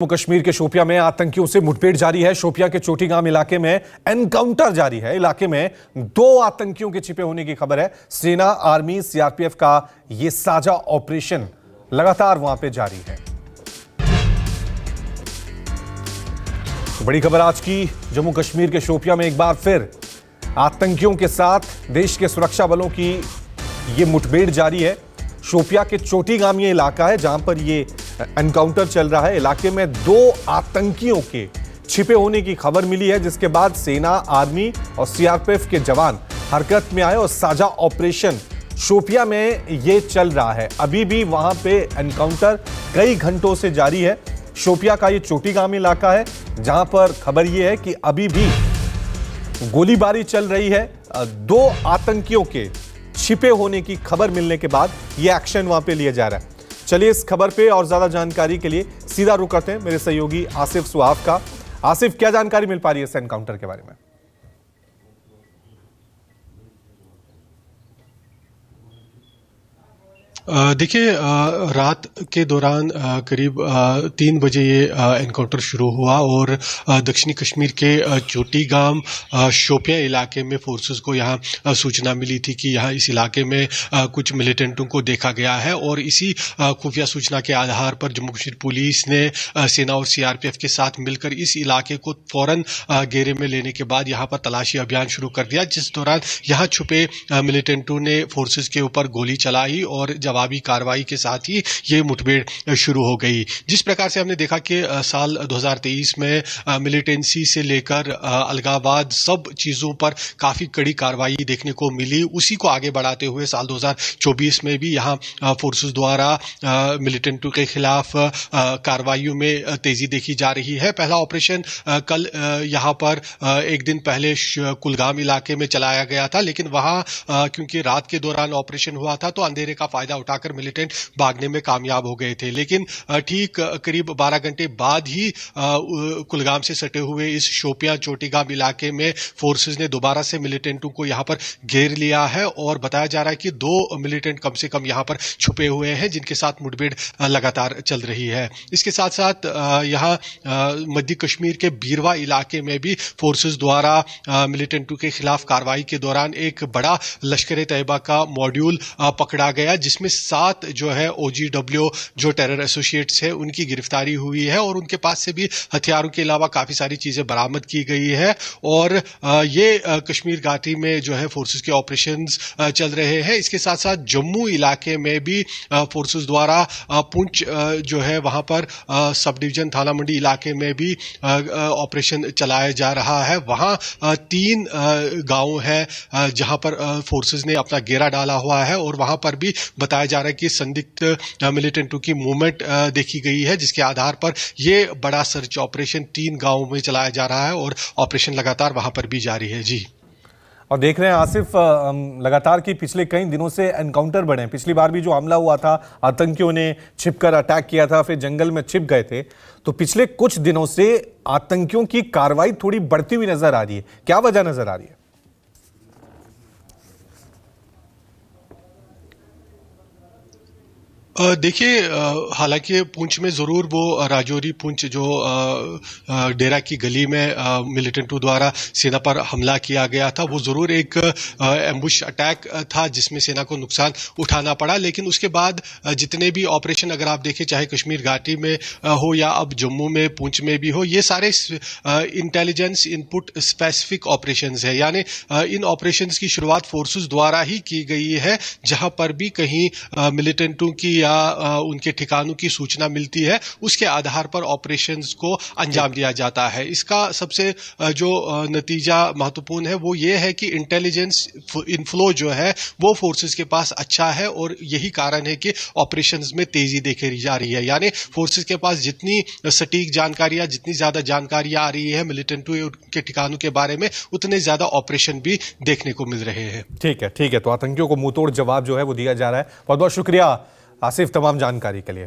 जम्मू कश्मीर के शोपियां में आतंकियों से मुठभेड़ जारी है। शोपियां के चोटीगाम इलाके में एनकाउंटर जारी है। इलाके में 2 आतंकियों के छिपे होने की खबर है। सेना, आर्मी, सीआरपीएफ का यह साझा ऑपरेशन लगातार वहां पे जारी है। तो बड़ी खबर आज की, जम्मू कश्मीर के शोपियां में एक बार फिर आतंकियों के साथ देश के सुरक्षा बलों की यह मुठभेड़ जारी है। शोपियां के चोटीगाम ये इलाका है जहां पर ये एनकाउंटर चल रहा है। इलाके में 2 आतंकियों के छिपे होने की खबर मिली है, जिसके बाद सेना, आर्मी और सीआरपीएफ के जवान हरकत में आए और साझा ऑपरेशन शोपियां में ये चल रहा है। अभी भी वहां पे एनकाउंटर कई घंटों से जारी है। शोपियां का ये चोटीगाम इलाका है जहां पर खबर ये है कि अभी भी गोलीबारी चल रही है। 2 आतंकियों के छिपे होने की खबर मिलने के बाद यह एक्शन वहां पे लिया जा रहा है। चलिए इस खबर पे और ज्यादा जानकारी के लिए सीधा रुख करते हैं मेरे सहयोगी आसिफ सुहाफ का। आसिफ, क्या जानकारी मिल पा रही है इस एनकाउंटर के बारे में? देखिए, रात के दौरान करीब 3 बजे ये एनकाउंटर शुरू हुआ और दक्षिणी कश्मीर के चोटीगाम शोपियां इलाके में फोर्सेस को यहाँ सूचना मिली थी कि यहाँ इस इलाके में कुछ मिलिटेंटों को देखा गया है और इसी खुफिया सूचना के आधार पर जम्मू कश्मीर पुलिस ने सेना और सीआरपीएफ के साथ मिलकर इस इलाके को फौरन घेरे में लेने के बाद यहाँ पर तलाशी अभियान शुरू कर दिया, जिस दौरान यहाँ छुपे मिलिटेंटों ने फोर्सेस के ऊपर गोली चलाई और जवाबी कार्रवाई के साथ ही ये मुठभेड़ शुरू हो गई। जिस प्रकार से हमने देखा कि साल 2023 में मिलिटेंसी से लेकर अलगाववाद सब चीजों पर काफी कड़ी कार्रवाई देखने को मिली, उसी को आगे बढ़ाते हुए साल 2024 में भी यहाँ फोर्सेस द्वारा मिलिटेंटों के खिलाफ कार्रवाइयों में तेजी देखी जा रही है। पहला ऑपरेशन कल यहाँ पर एक दिन पहले कुलगाम इलाके में चलाया गया था, लेकिन वहां क्योंकि रात के दौरान ऑपरेशन हुआ था तो अंधेरे का फायदा उठाकर मिलिटेंट भागने में कामयाब हो गए थे। लेकिन ठीक करीब 12 घंटे बाद ही कुलगाम से सटे हुए इस शोपियां चोटीगाम इलाके में फोर्सेस ने दोबारा से मिलिटेंटों को यहां पर घेर लिया है और बताया जा रहा है कि 2 मिलिटेंट कम से कम यहां पर छुपे हुए हैं, जिनके साथ मुठभेड़ लगातार चल रही है। इसके साथ साथ यहां मध्य कश्मीर के बीरवा इलाके में भी फोर्सेस द्वारा मिलिटेंटों के खिलाफ कार्रवाई के दौरान एक बड़ा लश्कर तैयबा का मॉड्यूल पकड़ा गया, जिसमें 7 जो है OGW जो टेरर एसोसिएट्स है उनकी गिरफ्तारी हुई है और उनके पास से भी हथियारों के अलावा काफी सारी चीजें बरामद की गई है। और ये कश्मीर घाटी में जो है फोर्सेस के ऑपरेशंस चल रहे हैं। इसके साथ साथ जम्मू इलाके में भी फोर्सेस द्वारा पुंछ जो है वहां पर सब डिवीजन थाना मंडी इलाके में भी ऑपरेशन चलाया जा रहा है। वहां 3 गांव है जहां पर फोर्सेस ने अपना घेरा डाला हुआ है और वहां पर भी बताया जा रहा है कि संदिग्ध मिलिटेंटों की मूवमेंट देखी गई है, जिसके आधार पर यह बड़ा सर्च ऑपरेशन 3 गांवों में चलाया जा रहा है और ऑपरेशन लगातार वहां पर भी जारी है। जी, और देख रहे हैं आसिफ, लगातार की पिछले कई दिनों से एनकाउंटर बढ़े हैं। पिछली बार भी जो हमला हुआ था, आतंकियों ने छिपकर अटैक किया था, फिर जंगल में छिप गए थे। तो पिछले कुछ दिनों से आतंकियों की कार्रवाई थोड़ी बढ़ती हुई नजर आ रही है। क्या वजह नजर आ रही है? देखिए, हालांकि पुंछ में जरूर वो राजौरी पुंछ जो डेरा की गली में मिलिटेंटों द्वारा सेना पर हमला किया गया था, वो जरूर एक एम्बुश अटैक था जिसमें सेना को नुकसान उठाना पड़ा। लेकिन उसके बाद जितने भी ऑपरेशन अगर आप देखें, चाहे कश्मीर घाटी में हो या अब जम्मू में पुंछ में भी हो, ये सारे इंटेलिजेंस इनपुट स्पेसिफिक ऑपरेशंस है। यानी इन ऑपरेशंस की शुरुआत फोर्सेस द्वारा ही की गई है। जहां पर भी कहीं मिलिटेंटों की उनके ठिकानों की सूचना मिलती है, उसके आधार पर ऑपरेशंस को अंजाम दिया जाता है। इसका सबसे जो नतीजा महत्वपूर्ण है वो ये है कि इंटेलिजेंस इनफ्लो जो है वो फोर्सेस के पास अच्छा है और यही कारण है कि ऑपरेशंस में तेजी देखी जा रही है। यानी फोर्सेस के पास जितनी सटीक जानकारियां, जितनी ज्यादा जानकारियां आ रही है मिलिटेंटों के ठिकानों के बारे में, उतने ज्यादा ऑपरेशन भी देखने को मिल रहे हैं। ठीक है, ठीक है। तो आतंकियों को मुंहतोड़ जवाब जो है वो दिया जा रहा है। बहुत बहुत शुक्रिया आसिफ तमाम जानकारी के लिए।